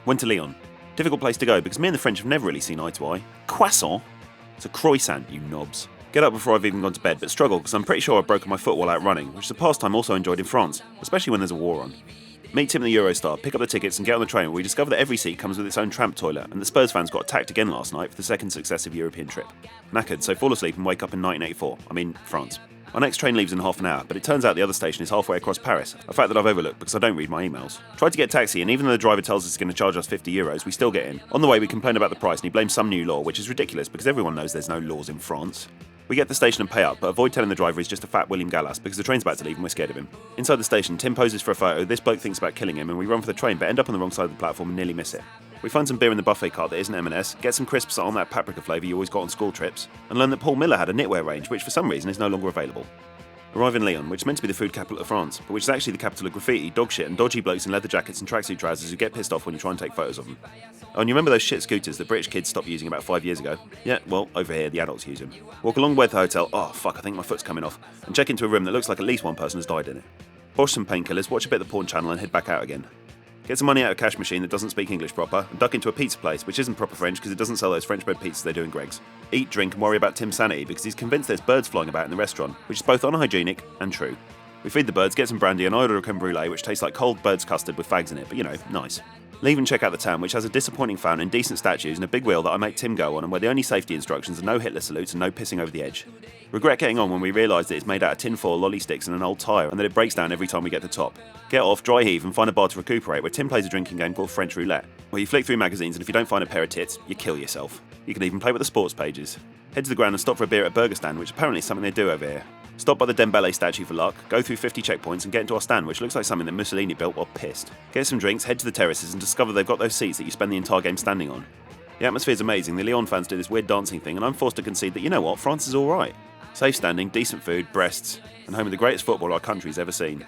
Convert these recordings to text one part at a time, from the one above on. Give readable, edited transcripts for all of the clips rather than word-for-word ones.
Went to Lyon. Difficult place to go because me and the French have never really seen eye to eye. Croissant? It's a croissant, you knobs. Get up before I've even gone to bed, but struggle because I'm pretty sure I've broken my foot while out running, which is a pastime also enjoyed in France, especially when there's a war on. Meet Tim in the Eurostar, pick up the tickets and get on the train where we discover that every seat comes with its own tramp toilet, and the Spurs fans got attacked again last night for the second successive European trip. Knackered, so fall asleep and wake up in 1984, France. Our next train leaves in half an hour, but it turns out the other station is halfway across Paris, a fact that I've overlooked because I don't read my emails. Tried to get a taxi, and even though the driver tells us he's going to charge us €50, we still get in. On the way we complain about the price and he blames some new law, which is ridiculous because everyone knows there's no laws in France. We get to the station and pay up, but avoid telling the driver he's just a fat William Gallas because the train's about to leave and we're scared of him. Inside the station, Tim poses for a photo, this bloke thinks about killing him, and we run for the train but end up on the wrong side of the platform and nearly miss it. We find some beer in the buffet cart that isn't M&S, get some crisps on that paprika flavour you always got on school trips, and learn that Paul Miller had a knitwear range which for some reason is no longer available. Arrive in Lyon, which is meant to be the food capital of France, but which is actually the capital of graffiti, dog shit and dodgy blokes in leather jackets and tracksuit trousers who get pissed off when you try and take photos of them. Oh, and you remember those shit scooters that British kids stopped using about 5 years ago? Yeah, well, over here the adults use them. Walk a long way to the hotel, oh fuck, I think my foot's coming off, and check into a room that looks like at least one person has died in it. Bosh some painkillers, watch a bit of the porn channel and head back out again. Get some money out of a cash machine that doesn't speak English proper, and duck into a pizza place, which isn't proper French because it doesn't sell those French bread pizzas they do in Greg's. Eat, drink, and worry about Tim's sanity because he's convinced there's birds flying about in the restaurant, which is both unhygienic and true. We feed the birds, get some brandy, and I order a creme brulee, which tastes like cold bird's custard with fags in it, but you know, nice. Leave and check out the town, which has a disappointing fountain, decent statues, and a big wheel that I make Tim go on, and where the only safety instructions are no Hitler salutes and no pissing over the edge. Regret getting on when we realise that it's made out of tinfoil, lolly sticks, and an old tyre, and that it breaks down every time we get to the top. Get off, dry heave, and find a bar to recuperate, where Tim plays a drinking game called French Roulette, where you flick through magazines, and if you don't find a pair of tits, you kill yourself. You can even play with the sports pages. Head to the ground and stop for a beer at a burger stand, which apparently is something they do over here. Stop by the Dembele statue for luck, go through 50 checkpoints and get into our stand, which looks like something that Mussolini built while pissed. Get some drinks, head to the terraces and discover they've got those seats that you spend the entire game standing on. The atmosphere's amazing, the Lyon fans do this weird dancing thing, and I'm forced to concede that you know what, France is alright. Safe standing, decent food, breasts, and home of the greatest football our country's ever seen.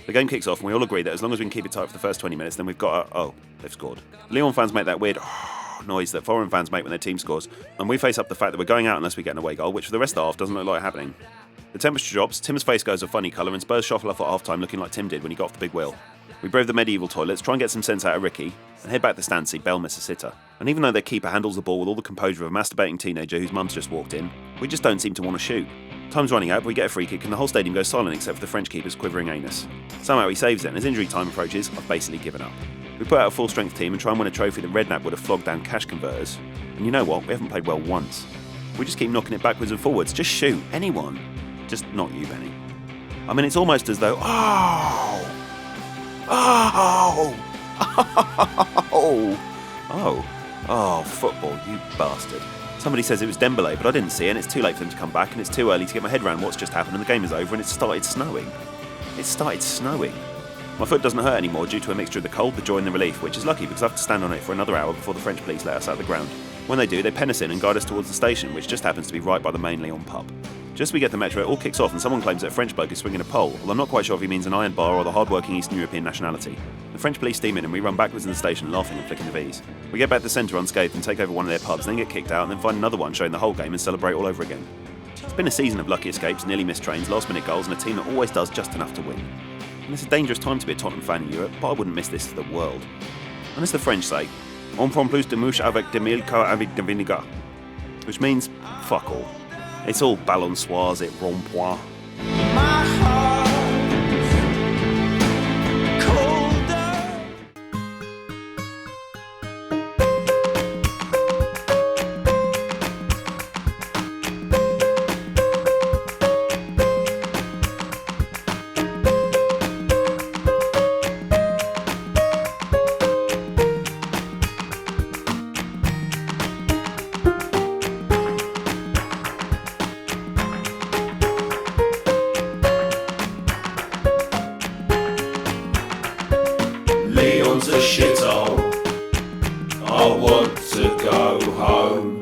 The game kicks off and we all agree that as long as we can keep it tight for the first 20 minutes, then we've got they've scored. Lyon fans make that weird noise that foreign fans make when their team scores, and we face up the fact that we're going out unless we get an away goal, which for the rest of the half doesn't look like happening. The temperature drops, Tim's face goes a funny colour, and Spurs shuffle off at half time looking like Tim did when he got off the big wheel. We brave the medieval toilets, try and get some sense out of Ricky, and head back to the stand to see Bell miss a sitter. And even though their keeper handles the ball with all the composure of a masturbating teenager whose mum's just walked in, we just don't seem to want to shoot. Time's running out, but we get a free kick and the whole stadium goes silent except for the French keeper's quivering anus. Somehow he saves it, and as injury time approaches, I've basically given up. We put out a full-strength team and try and win a trophy that Redknapp would have flogged down cash converters. And you know what? We haven't played well once. We just keep knocking it backwards and forwards. Just shoot. Anyone. Just not you, Benny. I mean, it's almost as though, football, you bastard. Somebody says it was Dembele, but I didn't see it, and it's too late for them to come back, and it's too early to get my head around what's just happened, and the game is over, and it started snowing. My foot doesn't hurt anymore due to a mixture of the cold, the joy, and the relief, which is lucky because I have to stand on it for another hour before the French police let us out of the ground. When they do, they pen us in and guide us towards the station, which just happens to be right by the main Lyon pub. Just as we get the metro, it all kicks off and someone claims that a French bloke is swinging a pole, although I'm not quite sure if he means an iron bar or the hard-working Eastern European nationality. The French police steam in and we run backwards in the station laughing and flicking the V's. We get back to the centre unscathed and take over one of their pubs, then get kicked out and then find another one showing the whole game and celebrate all over again. It's been a season of lucky escapes, nearly missed trains, last-minute goals and a team that always does just enough to win. And it's a dangerous time to be a Tottenham fan in Europe, but I wouldn't miss this for the world. And as the French say, on prend plus de mouche avec de mille avec de vinegar, which means fuck all. It's all balançoires et rond-point. Lyon's a shithole. I want to go home.